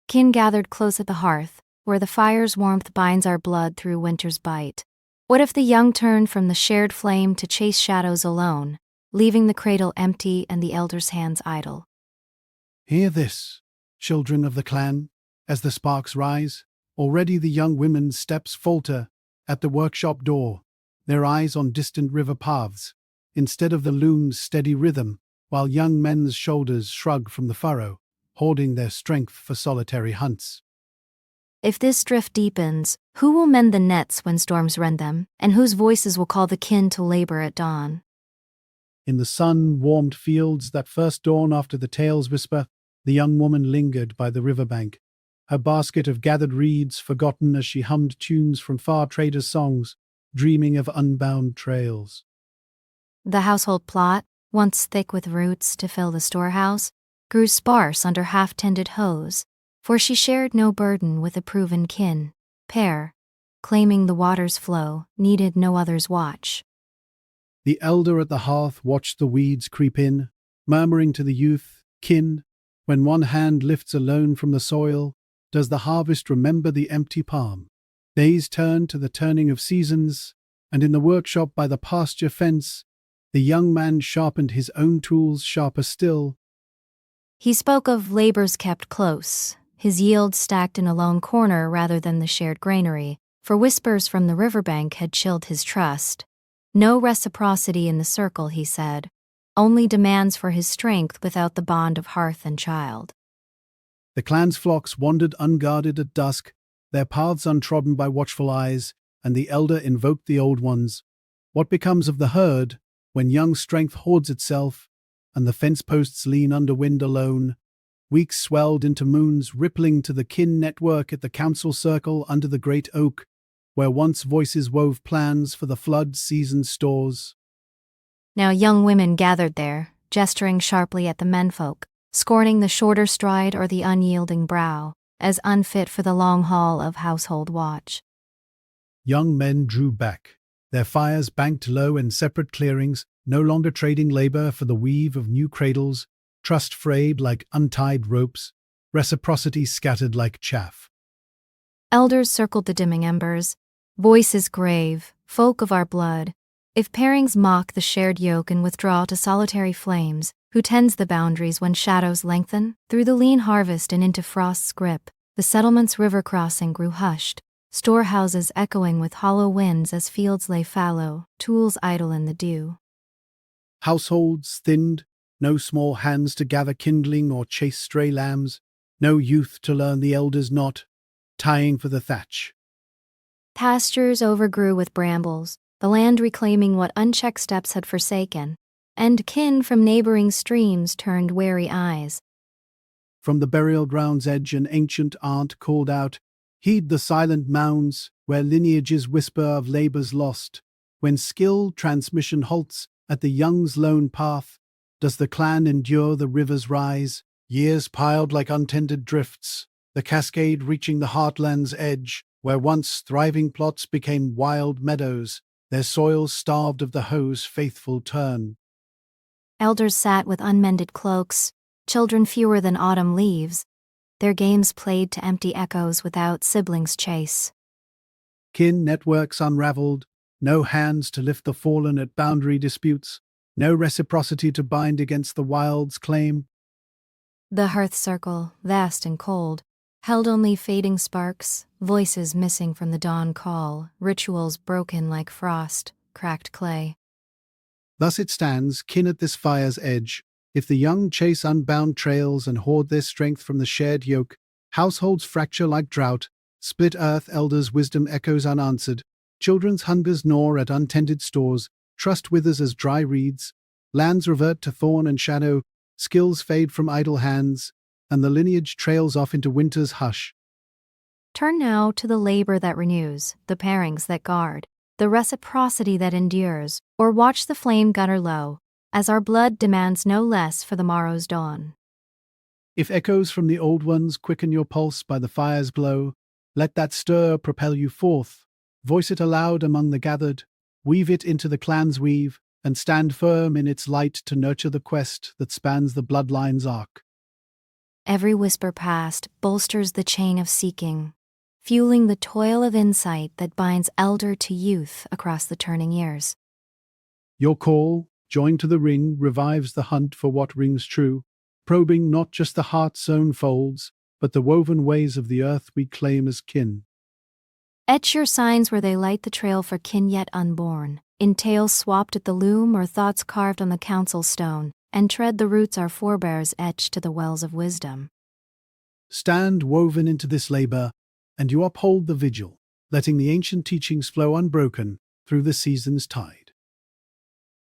Kin gathered close at the hearth, where the fire's warmth binds our blood through winter's bite. What if the young turned from the shared flame to chase shadows alone, leaving the cradle empty and the elders' hands idle? Hear this, children of the clan, as the sparks rise. Already the young women's steps falter at the workshop door, their eyes on distant river paths, instead of the loom's steady rhythm, while young men's shoulders shrug from the furrow, hoarding their strength for solitary hunts. If this drift deepens, who will mend the nets when storms rend them, and whose voices will call the kin to labor at dawn? In the sun-warmed fields that first dawn after the tale's whisper, the young woman lingered by the riverbank, her basket of gathered reeds forgotten as she hummed tunes from far traders' songs, dreaming of unbound trails. The household plot, once thick with roots to fill the storehouse, grew sparse under half-tended hoes, for she shared no burden with a proven kin. Pair, claiming the water's flow, needed no other's watch. The elder at the hearth watched the weeds creep in, murmuring to the youth, "Kin, when one hand lifts alone from the soil, does the harvest remember the empty palm?" Days turned to the turning of seasons, and in the workshop by the pasture fence, the young man sharpened his own tools sharper still. He spoke of labors kept close, his yield stacked in a lone corner rather than the shared granary, for whispers from the riverbank had chilled his trust. No reciprocity in the circle, he said, only demands for his strength without the bond of hearth and child. The clan's flocks wandered unguarded at dusk, their paths untrodden by watchful eyes, and the elder invoked the old ones. What becomes of the herd when young strength hoards itself, and the fence posts lean under wind alone? Weeks swelled into moons, rippling to the kin network at the council circle under the great oak, where once voices wove plans for the flood season's stores. Now young women gathered there, gesturing sharply at the menfolk, scorning the shorter stride or the unyielding brow, as unfit for the long haul of household watch. Young men drew back, their fires banked low in separate clearings, no longer trading labor for the weave of new cradles, trust frayed like untied ropes, reciprocity scattered like chaff. Elders circled the dimming embers, voices grave, folk of our blood. If pairings mock the shared yoke and withdraw to solitary flames, who tends the boundaries when shadows lengthen? Through the lean harvest and into frost's grip, the settlement's river crossing grew hushed, storehouses echoing with hollow winds as fields lay fallow, tools idle in the dew. Households thinned, no small hands to gather kindling or chase stray lambs, no youth to learn the elder's knot, tying for the thatch. Pastures overgrew with brambles, the land reclaiming what unchecked steps had forsaken, and kin from neighboring streams turned wary eyes. From the burial ground's edge an ancient aunt called out, "Heed the silent mounds where lineages whisper of labors lost. When skill transmission halts at the young's lone path, does the clan endure the river's rise? Years piled like untended drifts, the cascade reaching the heartland's edge, where once thriving plots became wild meadows, their soils starved of the hoe's faithful turn." Elders sat with unmended cloaks, children fewer than autumn leaves, their games played to empty echoes without siblings' chase. Kin networks unraveled, no hands to lift the fallen at boundary disputes, no reciprocity to bind against the wild's claim. The hearth circle, vast and cold, held only fading sparks, voices missing from the dawn call, rituals broken like frost, cracked clay. Thus it stands, kin at this fire's edge. If the young chase unbound trails and hoard their strength from the shared yoke, households fracture like drought, split earth elders' wisdom echoes unanswered, children's hungers gnaw at untended stores, trust withers as dry reeds, lands revert to thorn and shadow, skills fade from idle hands, and the lineage trails off into winter's hush. Turn now to the labor that renews, the pairings that guard, the reciprocity that endures, or watch the flame gutter low, as our blood demands no less for the morrow's dawn. If echoes from the old ones quicken your pulse by the fire's glow, let that stir propel you forth, voice it aloud among the gathered, weave it into the clan's weave, and stand firm in its light to nurture the quest that spans the bloodline's arc. Every whisper past bolsters the chain of seeking, fueling the toil of insight that binds elder to youth across the turning years. Your call, joined to the ring, revives the hunt for what rings true, probing not just the heart's own folds, but the woven ways of the earth we claim as kin. Etch your signs where they light the trail for kin yet unborn, in tales swapped at the loom or thoughts carved on the council stone, and tread the roots our forebears etched to the wells of wisdom. Stand woven into this labor, and you uphold the vigil, letting the ancient teachings flow unbroken through the season's tide.